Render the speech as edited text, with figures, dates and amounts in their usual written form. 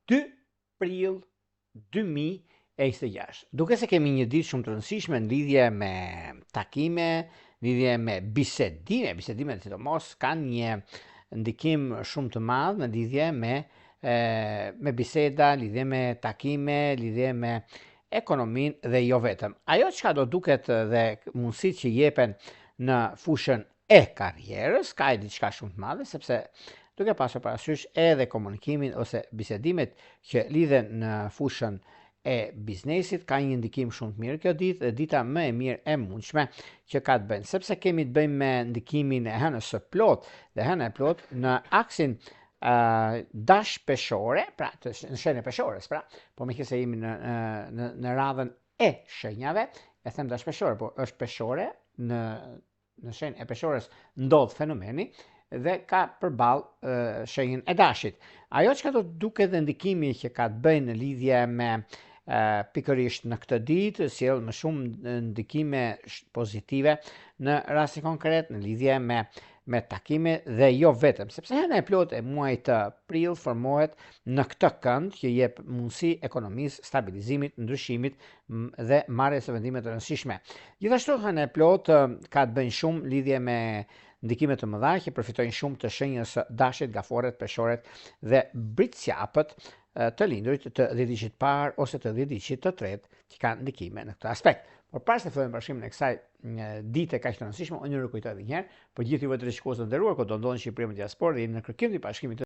2 prill 2026. Duke se kemi një ditë shumë të rëndësishme në lidhje me takime, lidhje me bisedimet sidomos kanë një ndikim shumë të madh në lidhje me biseda, lidhje me takime, lidhje me ekonominë dhe jo vetëm. Ajo çka do duket dhe mundësitë që jepen në fushën e karrierës ka diçka shumë të madhe, sepse duke pasur parasysh edhe komunikimin ose bisedimet që lidhen në fushën e biznesit, ka një ndikim shumë të mirë kjo ditë dhe dita më e mirë e mundshme që ka të bëjnë, sepse kemi të bëjmë me ndikimin e hënës së plot dhe hëna e plot në aksin dash peshore, pra në shenjën e peshores, pra, po meqense jemi në radhën e shenjave, e them dash peshore, po është peshore, në shenjën e peshores ndodh fenomeni dhe ka përballë shenjën e dashit. Ajo që ka do duket dhe ndikimi që ka të bëjë në lidhje me pikërisht në këtë ditë, sjell më shumë ndikime pozitive në rastin konkret në lidhje me takime dhe jo vetëm, sepse hëna e plot e muajit prill formohet në këtë kënd që jep mundësi ekonomisë, stabilizimit, ndryshimit dhe marrjes së vendime të rëndësishme. Gjithashtu hëna e plot ka të bëjë shumë lidhje me ndikime të mëdha që përfitojnë shumë të shenjës së dashit, gaforet, peshoret dhe britsjapët të lindurit të dhjetë parë ose të dhjetë të tretë që kanë ndikime në këtë aspekt. Por para se fillojmë bashkimin e kësaj dite kaq të rëndësishme, unë ju rikujtoj edhe një herë për gjithë juve të shikues të nderuar, ku do ndodhen në Shqipëri me diasporë dhe jemi në kërkim të bashkimit